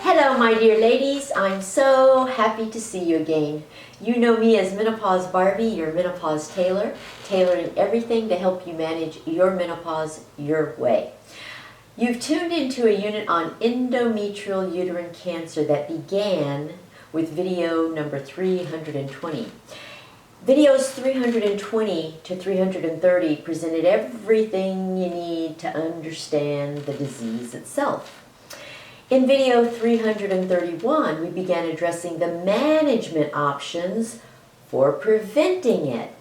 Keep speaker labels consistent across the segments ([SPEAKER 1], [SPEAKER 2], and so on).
[SPEAKER 1] Hello my dear ladies, I'm so happy to see you again. You know me as Menopause Barbie, your menopause tailor, tailoring everything to help you manage your menopause your way. You've tuned into a unit on endometrial uterine cancer that began with video number 320. Videos 320 to 330 presented everything you need to understand the disease itself. In video 331, we began addressing the management options for preventing it.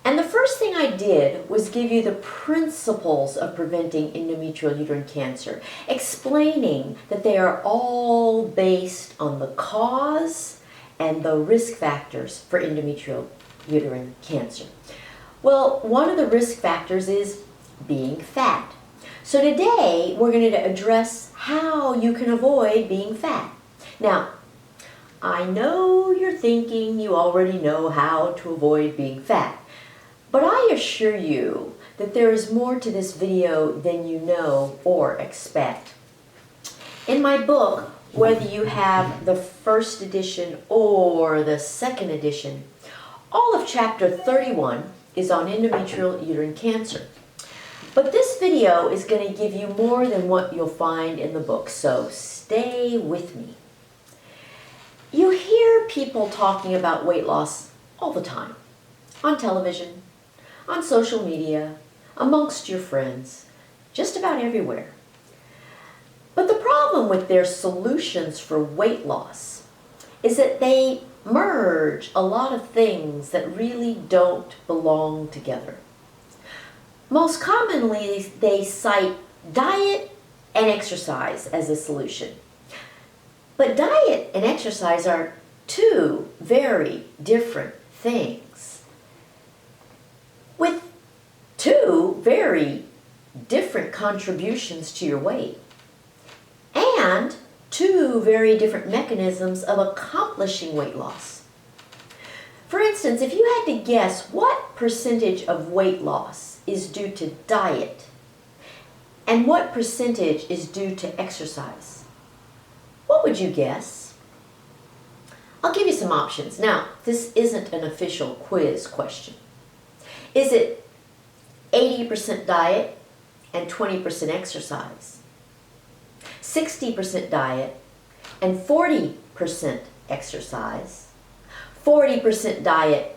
[SPEAKER 1] And the first thing I did was give you the principles of preventing endometrial uterine cancer, explaining that they are all based on the cause and the risk factors for endometrial uterine cancer. Well, one of the risk factors is being fat. So today we're going to address how you can avoid being fat. Now, I know you're thinking you already know how to avoid being fat, but I assure you that there is more to this video than you know or expect. In my book, whether you have the first edition or the second edition, all of chapter 31 is on endometrial uterine cancer. But this video is going to give you more than what you'll find in the book, so stay with me. You hear people talking about weight loss all the time, on television, on social media, amongst your friends, just about everywhere. But the problem with their solutions for weight loss is that they merge a lot of things that really don't belong together. Most commonly, they cite diet and exercise as a solution. But diet and exercise are two very different things, with two very different contributions to your weight, and two very different mechanisms of accomplishing weight loss. For instance, if you had to guess what percentage of weight loss is due to diet and what percentage is due to exercise, what would you guess? I'll give you some options. Now, this isn't an official quiz question. Is it 80% diet and 20% exercise? 60% diet and 40% exercise? 40% diet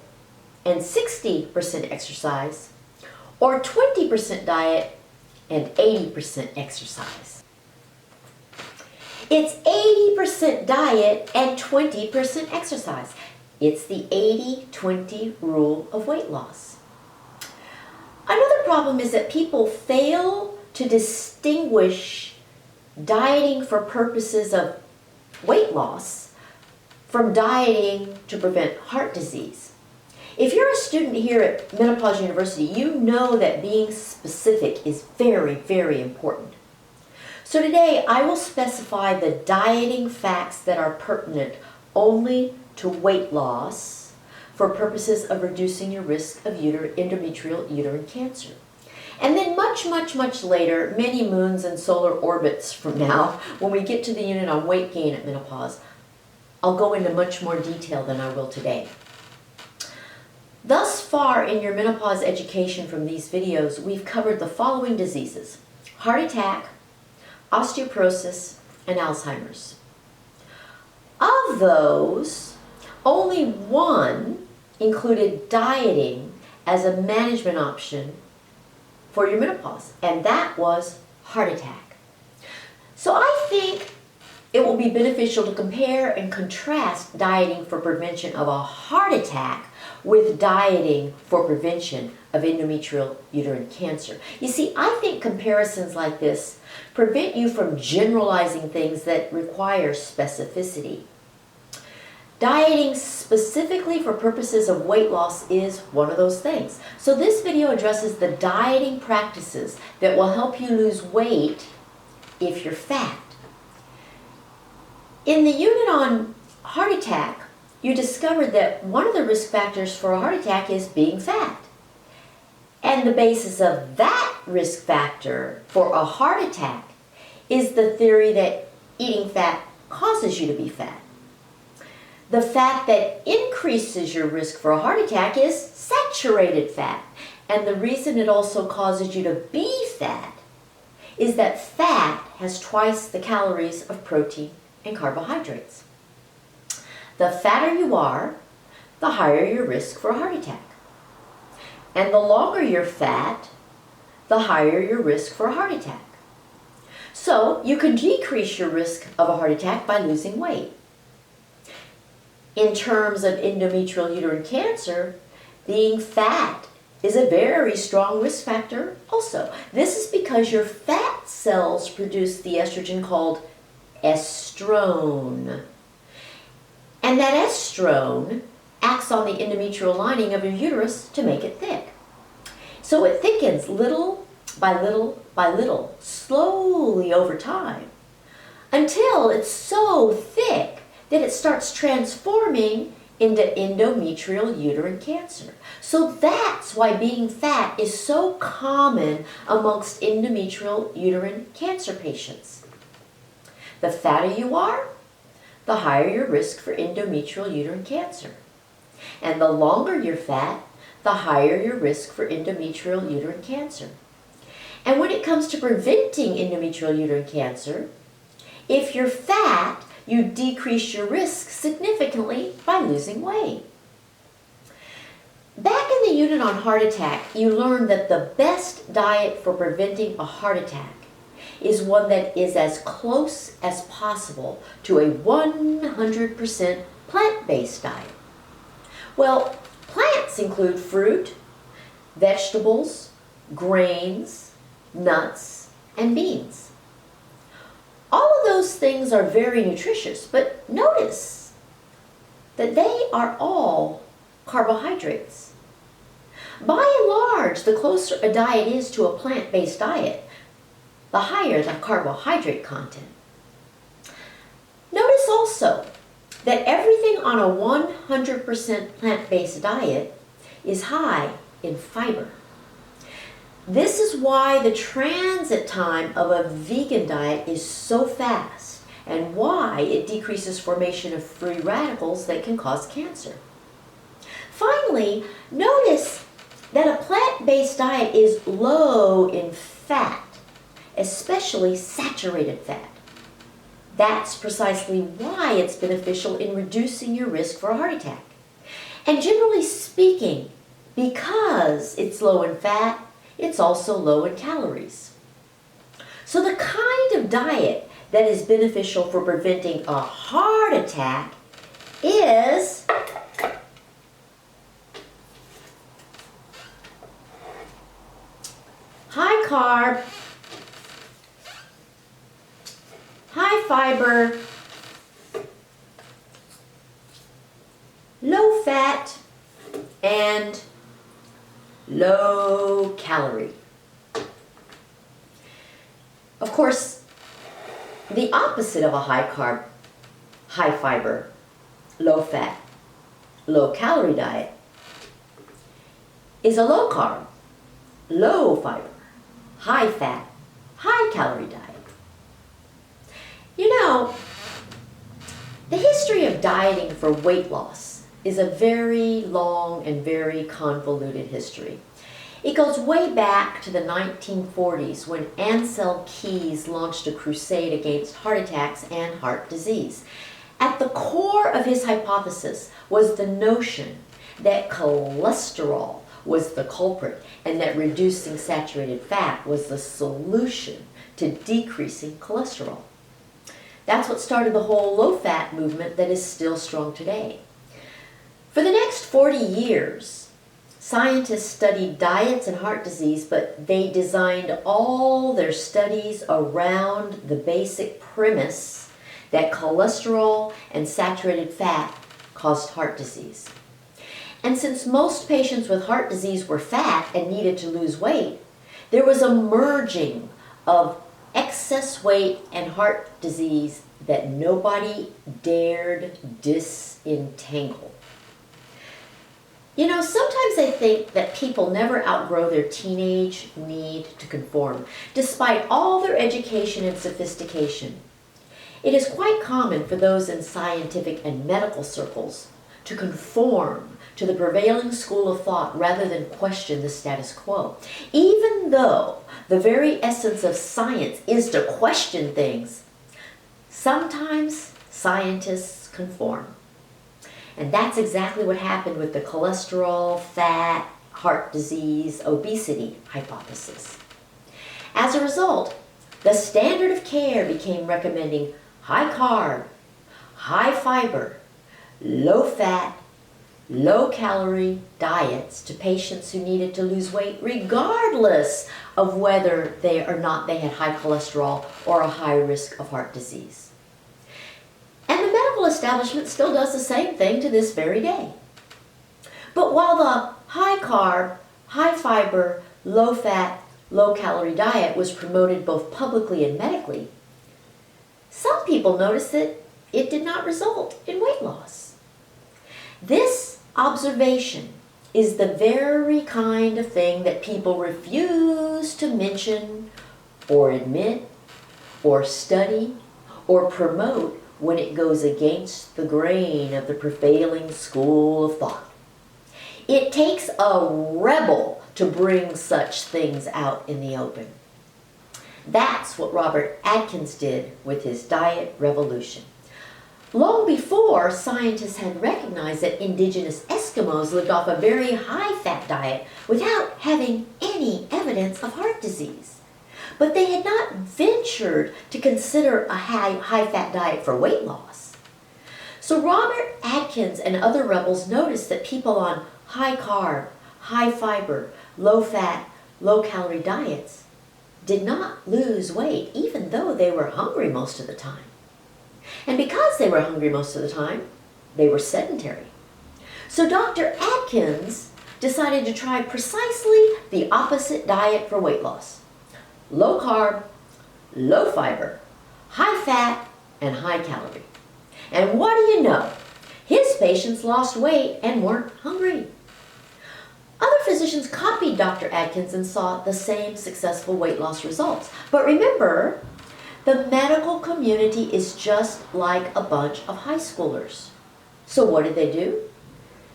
[SPEAKER 1] and 60% exercise? Or 20% diet and 80% exercise? It's 80% diet and 20% exercise. It's the 80-20 rule of weight loss. Another problem is that people fail to distinguish dieting for purposes of weight loss from dieting to prevent heart disease. If you're a student here at Menopause University, you know that being specific is very, very important. So today I will specify the dieting facts that are pertinent only to weight loss for purposes of reducing your risk of endometrial uterine cancer. And then much later, many moons and solar orbits from now, when we get to the unit on weight gain at menopause, I'll go into much more detail than I will today. Thus far in your menopause education from these videos, we've covered the following diseases: heart attack, osteoporosis, and Alzheimer's. Of those, only one included dieting as a management option for your menopause, and that was heart attack. So I think it will be beneficial to compare and contrast dieting for prevention of a heart attack with dieting for prevention of endometrial uterine cancer. You see, I think comparisons like this prevent you from generalizing things that require specificity. Dieting specifically for purposes of weight loss is one of those things. So this video addresses the dieting practices that will help you lose weight if you're fat. In the unit on heart attack, you discovered that one of the risk factors for a heart attack is being fat. And the basis of that risk factor for a heart attack is the theory that eating fat causes you to be fat. The fat that increases your risk for a heart attack is saturated fat. And the reason it also causes you to be fat is that fat has twice the calories of protein and carbohydrates. The fatter you are, the higher your risk for a heart attack. And the longer you're fat, the higher your risk for a heart attack. So you can decrease your risk of a heart attack by losing weight. In terms of endometrial uterine cancer, being fat is a very strong risk factor also. This is because your fat cells produce the estrogen called estrone. And that estrone acts on the endometrial lining of your uterus to make it thick. So it thickens little by little by little, slowly over time, until it's so thick that it starts transforming into endometrial uterine cancer. So that's why being fat is so common amongst endometrial uterine cancer patients. The fatter you are, the higher your risk for endometrial uterine cancer. And the longer you're fat, the higher your risk for endometrial uterine cancer. And when it comes to preventing endometrial uterine cancer, if you're fat, you decrease your risk significantly by losing weight. Back in the unit on heart attack, you learned that the best diet for preventing a heart attack is one that is as close as possible to a 100% plant-based diet. Well, plants include fruit, vegetables, grains, nuts, and beans. All of those things are very nutritious, but notice that they are all carbohydrates. By and large, the closer a diet is to a plant-based diet, the higher the carbohydrate content. Notice also that everything on a 100% plant-based diet is high in fiber. This is why the transit time of a vegan diet is so fast and why it decreases formation of free radicals that can cause cancer. Finally, notice that a plant-based diet is low in fat, especially saturated fat. That's precisely why it's beneficial in reducing your risk for a heart attack. And generally speaking, because it's low in fat, it's also low in calories. So the kind of diet that is beneficial for preventing a heart attack is high carb, high fiber, low fat, and low calorie. Of course, the opposite of a high carb, high fiber, low fat, low calorie diet is a low carb, low fiber, high fat, high calorie diet. You know, the history of dieting for weight loss is a very long and very convoluted history. It goes way back to the 1940s when Ansel Keys launched a crusade against heart attacks and heart disease. At the core of his hypothesis was the notion that cholesterol was the culprit and that reducing saturated fat was the solution to decreasing cholesterol. That's what started the whole low-fat movement that is still strong today. For the next 40 years, scientists studied diets and heart disease, but they designed all their studies around the basic premise that cholesterol and saturated fat caused heart disease. And since most patients with heart disease were fat and needed to lose weight, there was a merging of excess weight and heart disease that nobody dared disentangle. You know, sometimes I think that people never outgrow their teenage need to conform, despite all their education and sophistication. It is quite common for those in scientific and medical circles to conform to the prevailing school of thought rather than question the status quo. Even though the very essence of science is to question things, sometimes scientists conform. And that's exactly what happened with the cholesterol, fat, heart disease, obesity hypothesis. As a result, the standard of care became recommending high carb, high fiber, low fat, low calorie diets to patients who needed to lose weight regardless of whether they had high cholesterol or a high risk of heart disease. And the medical establishment still does the same thing to this very day. But while the high carb, high fiber, low fat, low calorie diet was promoted both publicly and medically, some people noticed that it did not result in weight loss. This observation is the very kind of thing that people refuse to mention or admit or study or promote when it goes against the grain of the prevailing school of thought. It takes a rebel to bring such things out in the open. That's what Robert Atkins did with his diet revolution. Long before scientists had recognized that indigenous Eskimos lived off a very high-fat diet without having any evidence of heart disease. But they had not ventured to consider a high-fat diet for weight loss. So Robert Atkins and other rebels noticed that people on high-carb, high-fiber, low-fat, low-calorie diets did not lose weight even though they were hungry most of the time. And because they were hungry most of the time, they were sedentary. So Dr. Atkins decided to try precisely the opposite diet for weight loss. Low carb, low fiber, high fat, and high calorie. And what do you know? His patients lost weight and weren't hungry. Other physicians copied Dr. Atkins and saw the same successful weight loss results. But remember, the medical community is just like a bunch of high schoolers. So what did they do?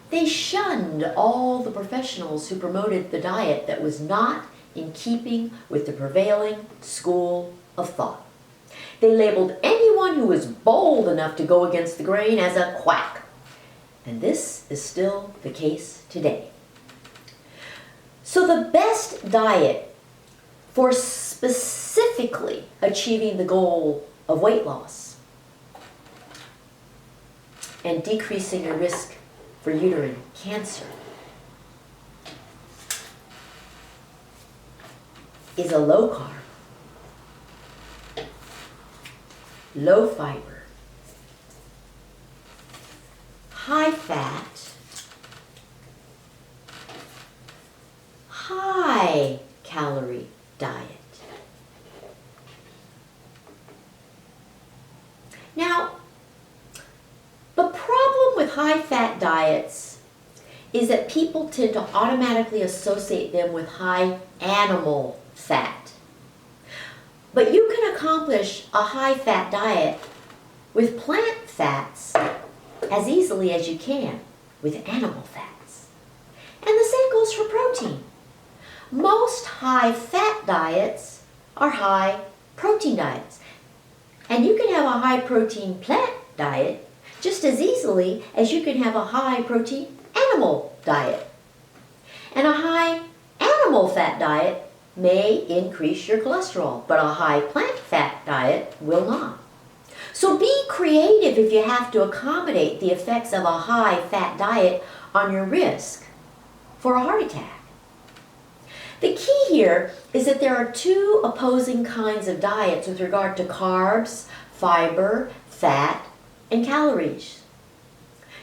[SPEAKER 1] They shunned all the professionals who promoted the diet that was not in keeping with the prevailing school of thought. They labeled anyone who was bold enough to go against the grain as a quack. And this is still the case today. So the best diet for specifically achieving the goal of weight loss and decreasing your risk for uterine cancer is a low carb, low fiber, high fat, high calorie diet. Now, the problem with high-fat diets is that people tend to automatically associate them with high animal fat. But you can accomplish a high-fat diet with plant fats as easily as you can with animal fats. And the same goes for protein. Most high-fat diets are high-protein diets. And you can have a high-protein plant diet just as easily as you can have a high-protein animal diet. And a high animal fat diet may increase your cholesterol, but a high plant fat diet will not. So be creative if you have to accommodate the effects of a high-fat diet on your risk for a heart attack. The key here is that there are two opposing kinds of diets with regard to carbs, fiber, fat, and calories.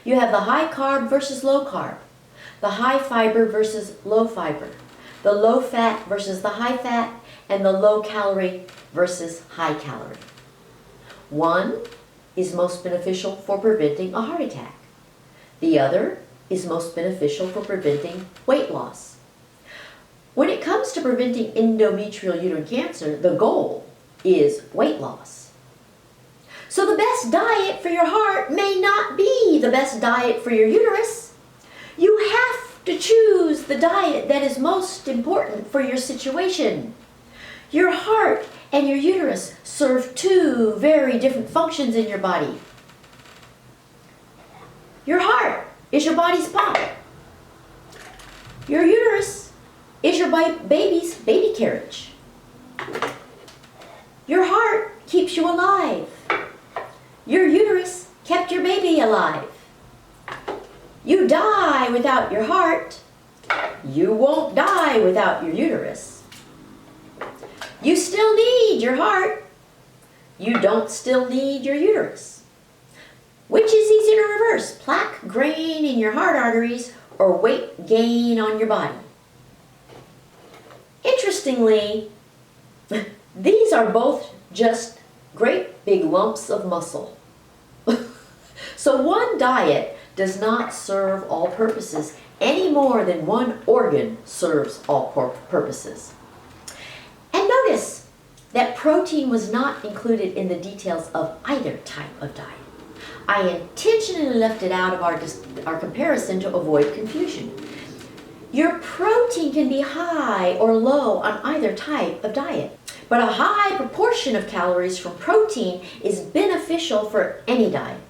[SPEAKER 1] You have the high carb versus low carb, the high fiber versus low fiber, the low fat versus the high fat, and the low calorie versus high calorie. One is most beneficial for preventing a heart attack. The other is most beneficial for preventing weight loss. When it comes to preventing endometrial uterine cancer, the goal is weight loss. So the best diet for your heart may not be the best diet for your uterus. You have to choose the diet that is most important for your situation. Your heart and your uterus serve two very different functions in your body. Your heart is your body's pump. Your uterus is your baby's baby carriage. Your heart keeps you alive. Your uterus kept your baby alive. You die without your heart. You won't die without your uterus. You still need your heart. You don't still need your uterus. Which is easier to reverse, plaque gain in your heart arteries or weight gain on your body? Interestingly, these are both just great big lumps of muscle. So one diet does not serve all purposes any more than one organ serves all purposes. And notice that protein was not included in the details of either type of diet. I intentionally left it out of our comparison to avoid confusion. Your protein can be high or low on either type of diet, but a high proportion of calories from protein is beneficial for any diet.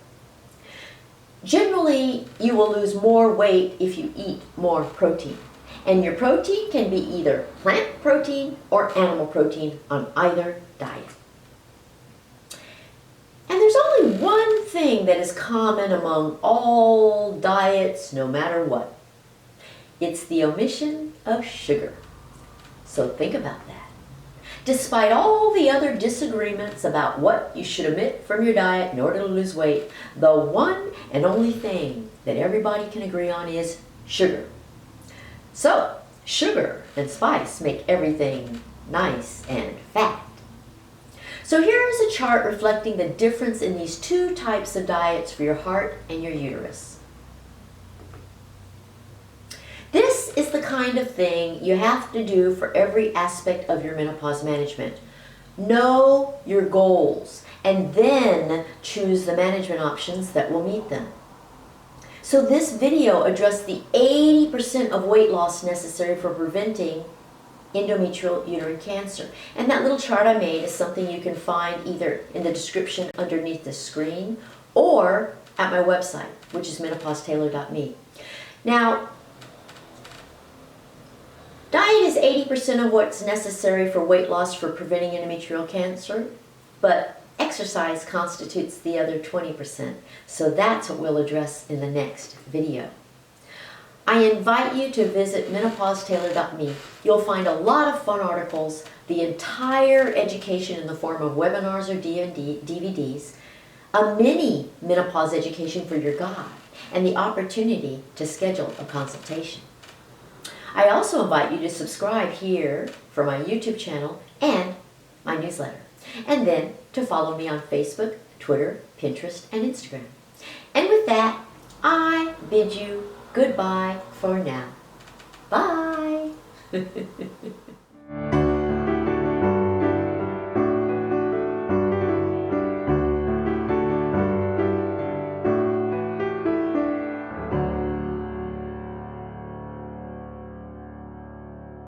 [SPEAKER 1] Generally, you will lose more weight if you eat more protein. And your protein can be either plant protein or animal protein on either diet. And there's only one thing that is common among all diets, no matter what. It's the omission of sugar. So think about that. Despite all the other disagreements about what you should omit from your diet in order to lose weight, the one and only thing that everybody can agree on is sugar. So, sugar and spice make everything nice and fat. So here is a chart reflecting the difference in these two types of diets for your heart and your uterus. This is the kind of thing you have to do for every aspect of your menopause management. Know your goals and then choose the management options that will meet them. So this video addressed the 80% of weight loss necessary for preventing endometrial uterine cancer. And that little chart I made is something you can find either in the description underneath the screen or at my website, which is menopausetailor.me. Now, diet is 80% of what's necessary for weight loss for preventing endometrial cancer, but exercise constitutes the other 20%. So that's what we'll address in the next video. I invite you to visit menopausetailor.me. You'll find a lot of fun articles, the entire education in the form of webinars or DVDs, a mini menopause education for your guide, and the opportunity to schedule a consultation. I also invite you to subscribe here for my YouTube channel and my newsletter, and then to follow me on Facebook, Twitter, Pinterest, and Instagram. And with that, I bid you goodbye for now. Bye!